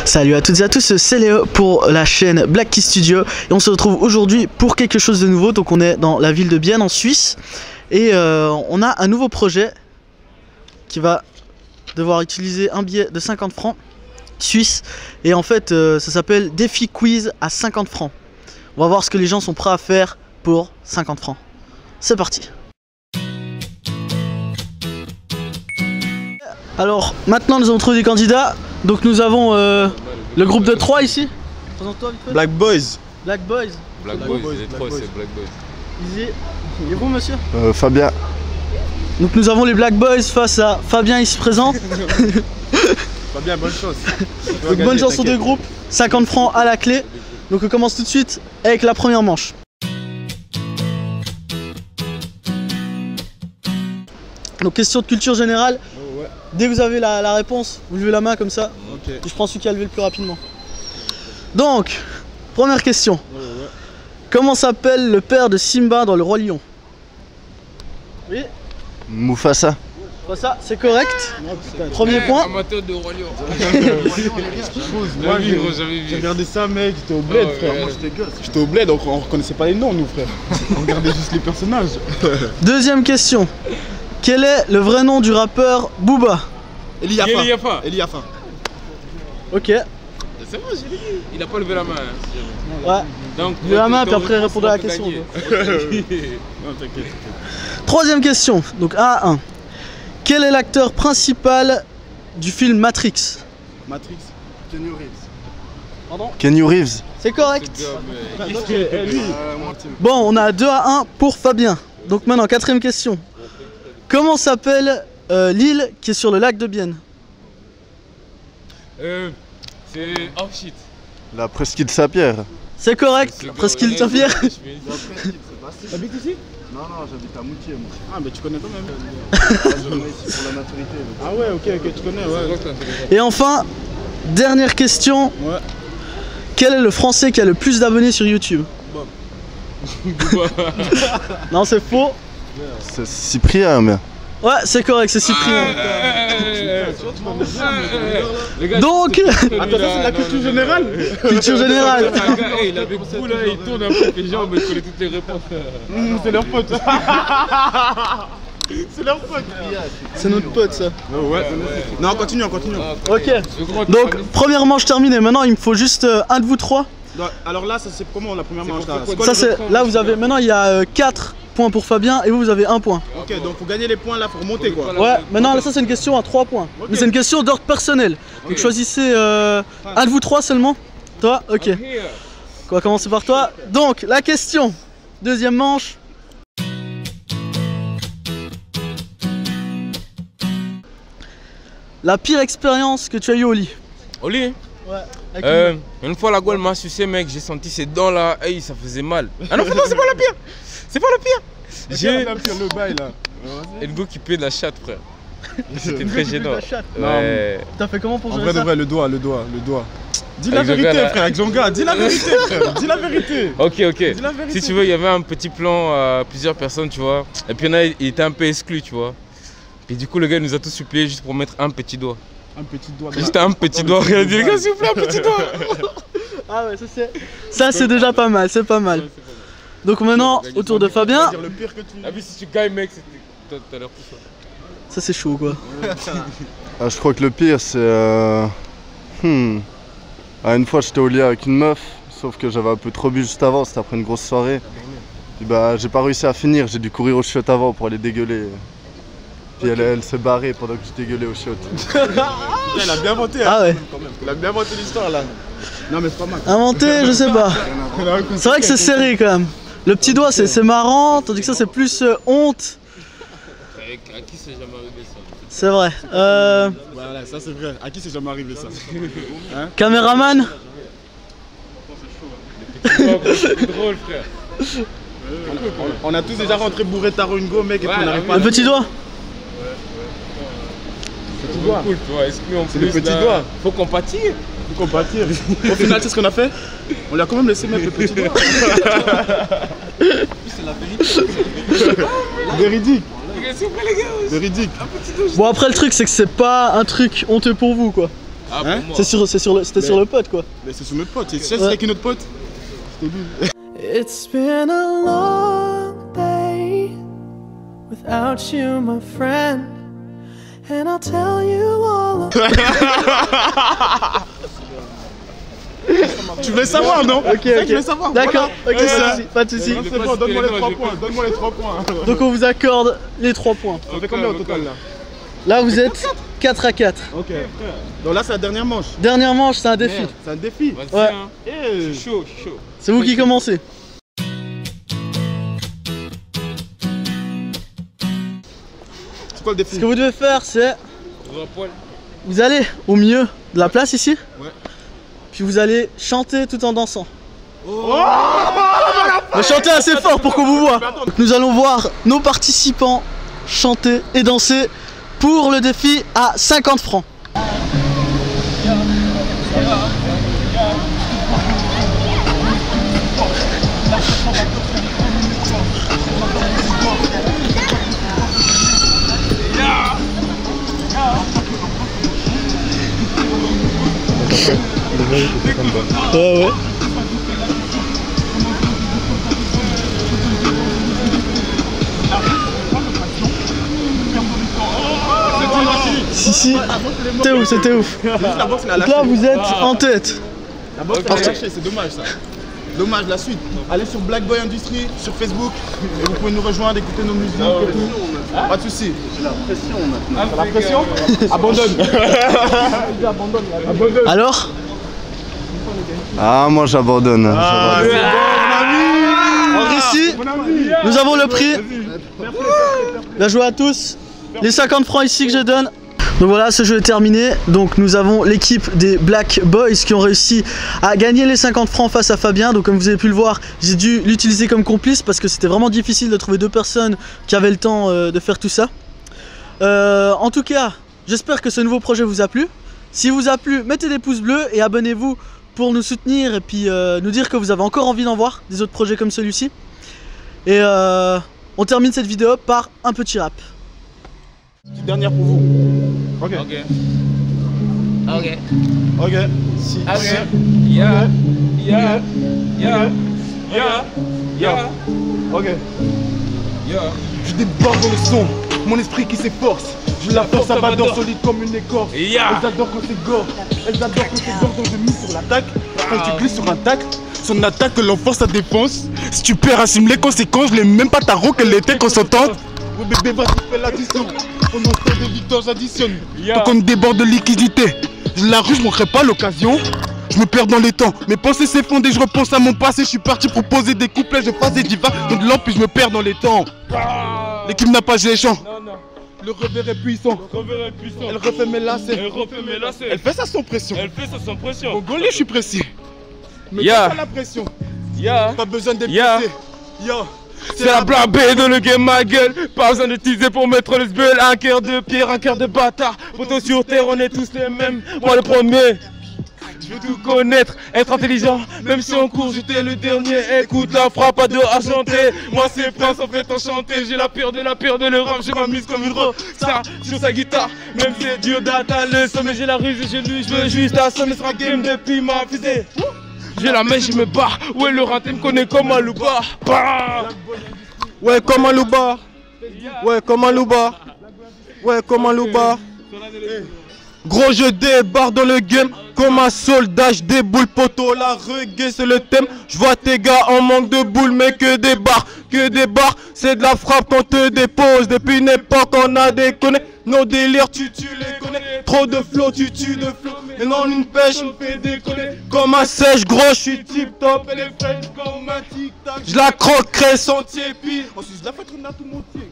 Salut à toutes et à tous, c'est Léo pour la chaîne Black Key Studio et on se retrouve aujourd'hui pour quelque chose de nouveau. Donc on est dans la ville de Bienne en Suisse et on a un nouveau projet qui va devoir utiliser un billet de 50 francs suisse et en fait ça s'appelle défi quiz à 50 francs. On va voir ce que les gens sont prêts à faire pour 50 francs. C'est parti. Alors maintenant nous avons trouvé des candidats. Donc nous avons le groupe de 3 ici. Présente-toi vite fait. Black Boys. Black Boys. Black Boys, les 3 c'est Black Boys. Il est bon monsieur Fabien. Donc nous avons les Black Boys face à Fabien ici présent. Fabien, bonne chance. Donc bonne chance aux deux groupes, 50 francs à la clé. Donc on commence tout de suite avec la première manche. Donc question de culture générale. Dès que vous avez la réponse, vous levez la main comme ça. Okay. Et je prends celui qui a levé le plus rapidement. Donc, première question. Comment s'appelle le père de Simba dans le Roi Lion? Oui. Mufasa. Ça, c'est correct. Premier point. Amateur de Roi Lion. Moi j'ai regardé ça mec, j'étais au bled frère. Moi j'étais au bled, donc on reconnaissait pas les noms nous frère. On regardait juste les personnages. Deuxième question. Quel est le vrai nom du rappeur Booba? Eliafa. Ok. C'est bon, j'ai dit. Il a pas levé la main. Hein, Ouais. donc, levez la main puis après répondre à la question. Non t'inquiète. Troisième question. Donc A1. Quel est l'acteur principal du film Matrix? Matrix. Keanu Reeves. Pardon? Keanu Reeves. C'est correct. Lui. Bon, on a 2-1 pour Fabien. Donc maintenant, quatrième question. Comment s'appelle l'île qui est sur le lac de Bienne? C'est... Oh shit. La presqu'île Saint-Pierre. C'est correct, presqu'île Saint-Pierre. T'habites ici? Non, j'habite à Moutier moi. Ah mais tu connais quand même. Je viens ici pour la maturité. Ah ouais, ok, tu connais, ouais. Et enfin, dernière question. Ouais. Quel est le français qui a le plus d'abonnés sur YouTube? Non, c'est faux. C'est Cyprien mais. Ouais, c'est correct, c'est Cyprien. Donc, Attends, ça c'est de la culture générale. culture générale. Il avait beaucoup là, il tourne un peu, les gens mais connaissent toutes les réponses. C'est leur pote. C'est leur pote. C'est notre pote ça. Ouais. Non, continue. Ok. Donc, première manche terminée. Maintenant, il me faut juste un de vous trois. Alors là, ça c'est comment la première manche là? Ça c'est là vous avez maintenant il y a 4 points pour Fabien et vous avez 1 point. Ok, donc faut gagner les points là, faut remonter quoi. Ouais, maintenant là ça c'est une question à 3 points. Okay. Mais c'est une question d'ordre personnel. Donc choisissez un de vous trois seulement. Toi, ok. On va commencer par toi. Donc la question, deuxième manche. La pire expérience que tu as eu au lit? Au lit? Ouais. Une fois la gueule m'a sucé mec, j'ai senti ses dents là, hey, ça faisait mal. Ah non, c'est pas la pire. C'est pas le pire. J'ai le bail là. une go qui pue de la chatte frère. C'était très gênant. Ouais. T'as fait comment pour gérer ça? En vrai, le doigt. Dis la vérité frère, avec Jonga, dis la vérité frère, dis la vérité. Ok. Si tu veux, il y avait un petit plan à plusieurs personnes, tu vois. Et puis il y en a, il était un peu exclu, tu vois. Et du coup, le gars nous a tous supplié juste pour mettre un petit doigt. Un petit doigt. Juste un petit doigt, rien dit, les gars, s'il vous plaît, un petit doigt. Ah ouais, ça c'est déjà pas mal, c'est pas mal. Donc maintenant, autour de Fabien. Le pire que tu... Ah mais si tu gagnes mec, t'as l'air tout ça. Ça c'est chaud quoi. Ah, je crois que le pire c'est... une fois j'étais au lit avec une meuf, sauf que j'avais un peu trop bu juste avant, c'était après une grosse soirée. Puis bah j'ai pas réussi à finir, j'ai dû courir au chiottes avant pour aller dégueuler. Puis elle s'est barrée pendant que je dégueulais au chiottes. Il a bien inventé, hein. Ah ouais. Il a bien inventé l'histoire là. Non mais c'est pas mal. Inventé, je sais pas. C'est vrai que c'est serré quand même. Le petit doigt c'est marrant, tandis que ça c'est plus honte. À qui c'est jamais arrivé ça? C'est vrai. Voilà, ça c'est vrai. À qui c'est jamais arrivé ça? Hein? Caméraman. C'est drôle frère. On a tous déjà rentré bourré taro une go mec et puis on n'arrive pas à... Le petit doigt. Petit doigt. Cool, tu vois, exclu en plus. C'est le petit doigt. Faut compatir. Au final, c'est ce qu'on a fait. On lui a quand même laissé mettre le petit doigt. C'est la vérité. Véridique. S'il vous plaît les gars. Véridique. Bon après le truc c'est que c'est pas un truc honteux pour vous quoi. Ah, Hein? pour moi. C'était sur le pote quoi. Mais c'est sur notre pote. C'est sûr, c'est avec une autre pote. Je t'ai vu. It's been a long day without you, my friend, and I'll tell you all Tu voulais savoir, non? Ok, Tu ok. voulais savoir. D'accord, Voilà. ok, Voilà. pas de soucis. C'est bon, donne-moi les 3 points. Donne-moi les 3 points. Donc on vous accorde les 3 points. Ça fait combien au total là? Là vous êtes 4 à 4. Ok. Donc là, c'est la dernière manche. Dernière manche, c'est un défi. C'est un défi. Vas-y, Ouais. hein. Je suis chaud, je suis chaud. C'est vous qui commencez. C'est quoi le défi? Ce que vous devez faire, c'est Ouvre un poil. vous allez au milieu de la place ici. Ouais. Puis vous allez chanter tout en dansant. Mais chantez assez fort pour qu'on vous voit. Donc nous allons voir nos participants chanter et danser pour le défi à 50 francs. Ouais, ouais. Si, c'était ouf, c'était ouf. La boxe, elle a Donc lâché. là vous êtes en tête. La boxe, elle a lâché, c'est dommage ça. Dommage, la suite. Allez sur Black Boy Industry, sur Facebook, et vous pouvez nous rejoindre, écouter nos musiques et tout. Pas de soucis. J'ai la pression maintenant. T'as la pression? Abandonne. Abandonne. Alors Ah, moi j'abandonne. Ici, nous avons le prix. Bien joué à tous. Les 50 francs ici que je donne. Donc voilà, ce jeu est terminé. Donc nous avons l'équipe des Black Boys qui ont réussi à gagner les 50 francs face à Fabien. Donc comme vous avez pu le voir, j'ai dû l'utiliser comme complice parce que c'était vraiment difficile de trouver deux personnes qui avaient le temps de faire tout ça. En tout cas, j'espère que ce nouveau projet vous a plu. Si vous a plu, mettez des pouces bleus et abonnez-vous pour nous soutenir et puis nous dire que vous avez encore envie d'en voir des autres projets comme celui-ci. Et on termine cette vidéo par un petit rap. Petite dernière pour vous. Ok. Ok. Ok. Ok. Si. Yeah. Yeah. Yeah. Yeah. Yeah. Ok. Yeah. Je déborde dans le son, mon esprit qui s'efforce. Je la force abadore solide comme une écorce. Yeah. Elles adorent quand c'est gore. Elles adorent quand c'est gore, donc je mise sur l'attaque. Quand tu glisses sur un tacle, son attaque l'enforce sa défense. Si tu perds, assume les conséquences. Je l'ai même pas tarot qu'elle était consentante. Oui bébé, vas-y, fais l'addition. On entend des victoires, j'additionne. Yeah. Tant qu'on déborde de liquidité, je la rue, je manquerai pas l'occasion. Je me perds dans les temps, mes pensées s'effondrent et je repense à mon passé. Je suis parti pour poser des couplets, je passe des divas. Donc de l'or, puis je me perds dans les temps. L'équipe n'a pas les champs. Non, non. Le revers est puissant. Le revers est puissant. Elle refait mes lacets. Elle refait mes lacets. Elle fait ça sans pression. Elle fait ça sans pression. Congolais, je suis précis. Mais Yeah. pas la pression. Yeah. Pas besoin d'être Yeah. pressé. Yeah. C'est la blabée de le game ma gueule. Pas besoin de teaser pour mettre le sbeul. Un cœur de pierre, un cœur de bâtard. Poteau sur terre, on est tous les mêmes. Moi le premier. Je veux tout connaître, être intelligent. Même si en cours j'étais le dernier. Écoute la frappe à dos argenté. Moi c'est Prince en fait enchanté. J'ai la peur de le rap. Je m'amuse comme une rockstar sur sa guitare. Même si c'est dur d'atteindre le sommet. J'ai la ruse et je veux juste assommer ce rap game depuis ma fusée. J'ai la mèche, je me barre. Ouais, le raté me connaît comme un loubar. Ouais, comme un loubar. Ouais, comme un loubar. Ouais, comme un loubar. Gros, je débarque dans le game. Comme un soldat, je déboule poteau. La reggae, c'est le thème. Je vois tes gars en manque de boules, mais que des barres. Que des barres, c'est de la frappe qu'on te dépose. Depuis une époque, on a déconné. Nos délires, tu les connais. Trop de flow, tu tues de flow. Et non, une pêche, on fait décoller. Comme un sèche, gros, je suis tip top. Elle est fraîche comme un tic tac. Je la croquerai sans tiépi. Ensuite, je la fais tourner à tout mon tic.